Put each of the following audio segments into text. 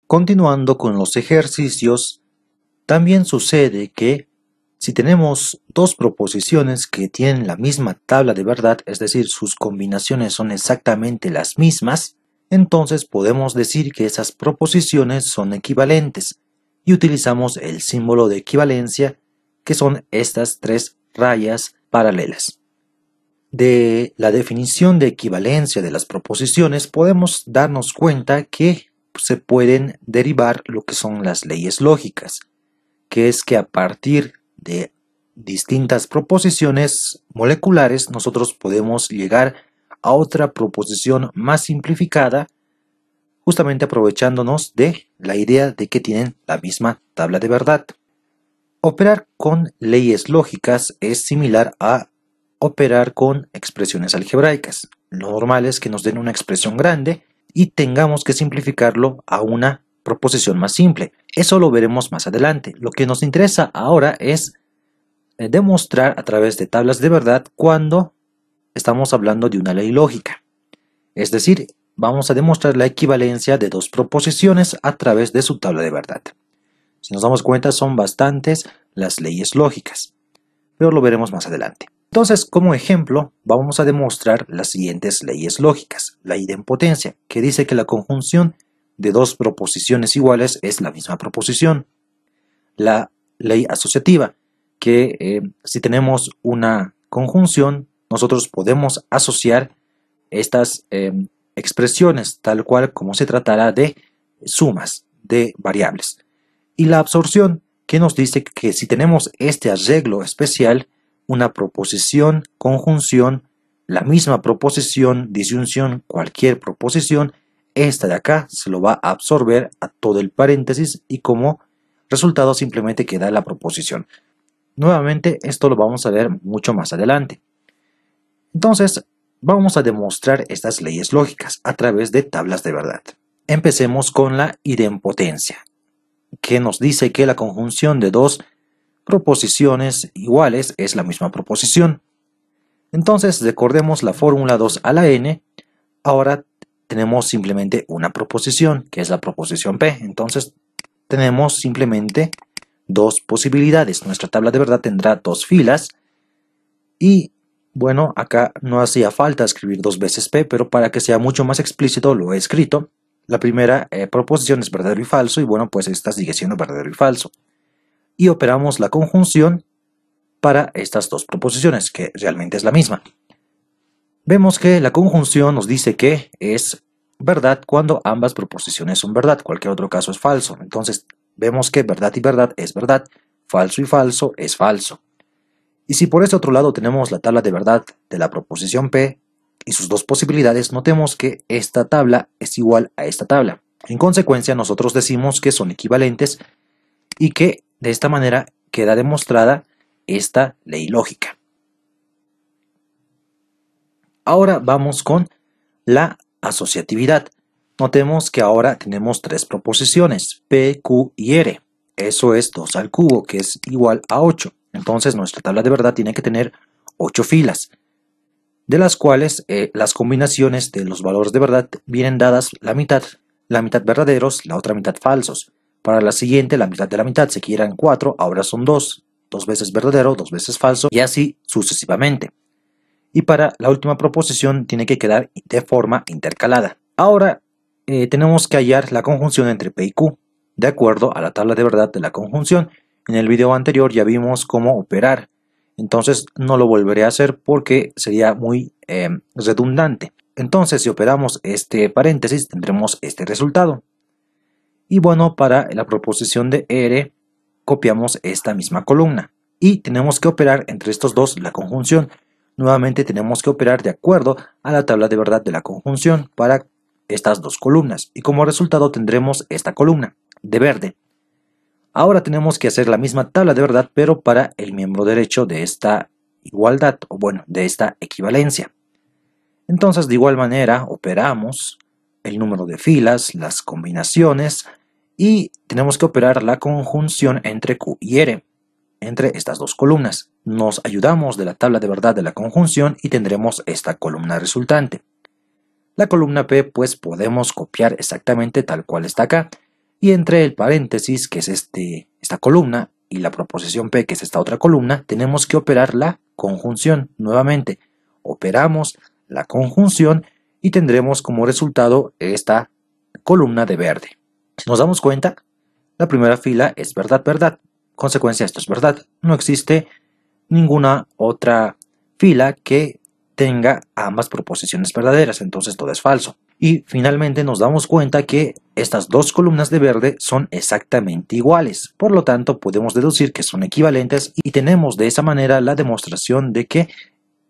Continuando con los ejercicios, también sucede que si tenemos dos proposiciones que tienen la misma tabla de verdad, es decir, sus combinaciones son exactamente las mismas, entonces podemos decir que esas proposiciones son equivalentes y utilizamos el símbolo de equivalencia, que son estas tres rayas paralelas. De la definición de equivalencia de las proposiciones podemos darnos cuenta que se pueden derivar lo que son las leyes lógicas, que es que a partir de distintas proposiciones moleculares nosotros podemos llegar a otra proposición más simplificada, justamente aprovechándonos de la idea de que tienen la misma tabla de verdad. Operar con leyes lógicas es similar a operar con expresiones algebraicas. Lo normal es que nos den una expresión grande y tengamos que simplificarlo a una proposición más simple. Eso lo veremos más adelante. Lo que nos interesa ahora es demostrar a través de tablas de verdad cuando estamos hablando de una ley lógica. Es decir, vamos a demostrar la equivalencia de dos proposiciones a través de su tabla de verdad. Si nos damos cuenta, son bastantes las leyes lógicas, pero lo veremos más adelante. Entonces, como ejemplo, vamos a demostrar las siguientes leyes lógicas. La idempotencia, que dice que la conjunción de dos proposiciones iguales es la misma proposición. La ley asociativa, que si tenemos una conjunción, nosotros podemos asociar estas expresiones tal cual como se tratará de sumas de variables. Y la absorción, que nos dice que si tenemos este arreglo especial, una proposición, conjunción, la misma proposición, disyunción, cualquier proposición, esta de acá se lo va a absorber a todo el paréntesis y como resultado simplemente queda la proposición. Nuevamente esto lo vamos a ver mucho más adelante. Entonces vamos a demostrar estas leyes lógicas a través de tablas de verdad. Empecemos con la idempotencia, que nos dice que la conjunción de dos proposiciones iguales es la misma proposición. Entonces recordemos la fórmula 2 a la n. Ahora tenemos simplemente una proposición, que es la proposición P. Entonces tenemos simplemente dos posibilidades. Nuestra tabla de verdad tendrá dos filas y bueno, acá no hacía falta escribir dos veces P, pero para que sea mucho más explícito lo he escrito. La primera proposición es verdadero y falso y bueno, pues esta sigue siendo verdadero y falso. Y operamos la conjunción para estas dos proposiciones, que realmente es la misma. Vemos que la conjunción nos dice que es verdad cuando ambas proposiciones son verdad, cualquier otro caso es falso. Entonces vemos que verdad y verdad es verdad, falso y falso es falso. Y si por este otro lado tenemos la tabla de verdad de la proposición P y sus dos posibilidades, notemos que esta tabla es igual a esta tabla. En consecuencia, nosotros decimos que son equivalentes y que de esta manera queda demostrada esta ley lógica. Ahora vamos con la asociatividad. Notemos que ahora tenemos tres proposiciones, P, Q y R. Eso es 2 al cubo, que es igual a 8. Entonces nuestra tabla de verdad tiene que tener 8 filas, de las cuales las combinaciones de los valores de verdad vienen dadas la mitad verdaderos, la otra mitad falsos. Para la siguiente, la mitad de la mitad, si quieran 4, ahora son 2. 2 veces verdadero, 2 veces falso, y así sucesivamente. Y para la última proposición tiene que quedar de forma intercalada. Ahora tenemos que hallar la conjunción entre P y Q, de acuerdo a la tabla de verdad de la conjunción. En el video anterior ya vimos cómo operar, entonces no lo volveré a hacer porque sería muy redundante. Entonces si operamos este paréntesis tendremos este resultado. Y bueno, para la proposición de R copiamos esta misma columna y tenemos que operar entre estos dos la conjunción. Nuevamente tenemos que operar de acuerdo a la tabla de verdad de la conjunción para estas dos columnas y como resultado tendremos esta columna de verde. Ahora tenemos que hacer la misma tabla de verdad pero para el miembro derecho de esta igualdad o bueno, de esta equivalencia. Entonces de igual manera operamos el número de filas, las combinaciones y tenemos que operar la conjunción entre Q y R, entre estas dos columnas. Nos ayudamos de la tabla de verdad de la conjunción y tendremos esta columna resultante. La columna P pues podemos copiar exactamente tal cual está acá. y entre el paréntesis, que es esta columna, y la proposición P, que es esta otra columna, tenemos que operar la conjunción. Nuevamente, operamos la conjunción y tendremos como resultado esta columna de verde. Si nos damos cuenta, la primera fila es verdad, verdad. Consecuencia, esto es verdad. No existe ninguna otra fila que tenga ambas proposiciones verdaderas, entonces todo es falso. Y finalmente nos damos cuenta que estas dos columnas de verde son exactamente iguales, por lo tanto podemos deducir que son equivalentes y tenemos de esa manera la demostración de que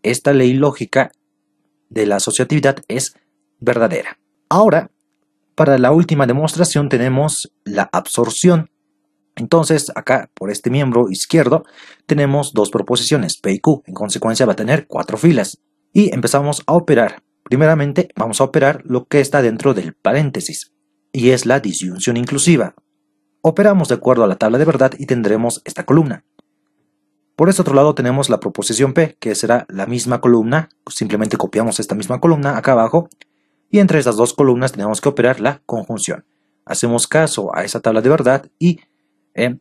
esta ley lógica de la asociatividad es verdadera. Ahora, para la última demostración tenemos la absorción. Entonces acá por este miembro izquierdo tenemos dos proposiciones, P y Q, en consecuencia va a tener 4 filas. Y empezamos a operar. Primeramente vamos a operar lo que está dentro del paréntesis, y es la disyunción inclusiva. Operamos de acuerdo a la tabla de verdad y tendremos esta columna. Por este otro lado tenemos la proposición P, que será la misma columna, simplemente copiamos esta misma columna acá abajo, y entre estas dos columnas tenemos que operar la conjunción. Hacemos caso a esa tabla de verdad y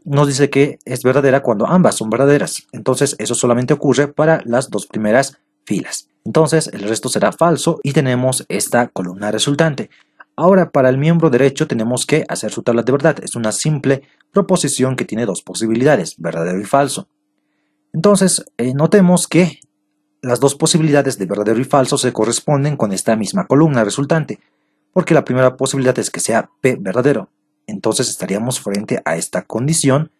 nos dice que es verdadera cuando ambas son verdaderas. Entonces eso solamente ocurre para las dos primeras filas. Entonces el resto será falso y tenemos esta columna resultante. Ahora para el miembro derecho tenemos que hacer su tabla de verdad. Es una simple proposición que tiene dos posibilidades, verdadero y falso. Entonces notemos que las dos posibilidades de verdadero y falso se corresponden con esta misma columna resultante, porque la primera posibilidad es que sea P verdadero. Entonces estaríamos frente a esta condición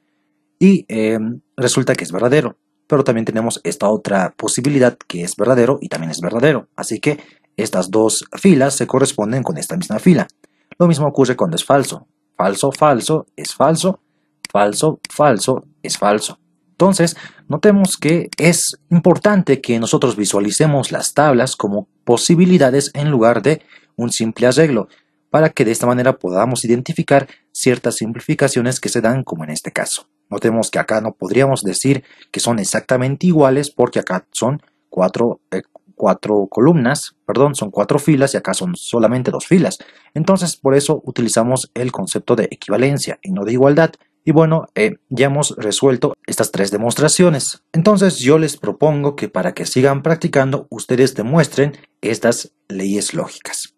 y resulta que es verdadero. Pero también tenemos esta otra posibilidad que es verdadero y también es verdadero. Así que estas dos filas se corresponden con esta misma fila. Lo mismo ocurre cuando es falso. Falso, falso, es falso. Falso, falso, es falso. Entonces, notemos que es importante que nosotros visualicemos las tablas como posibilidades en lugar de un simple arreglo, para que de esta manera podamos identificar ciertas simplificaciones que se dan como en este caso. Notemos que acá no podríamos decir que son exactamente iguales porque acá son cuatro columnas, perdón, son 4 filas y acá son solamente 2 filas. Entonces por eso utilizamos el concepto de equivalencia y no de igualdad. Y bueno, ya hemos resuelto estas 3 demostraciones. Entonces yo les propongo que para que sigan practicando ustedes demuestren estas leyes lógicas.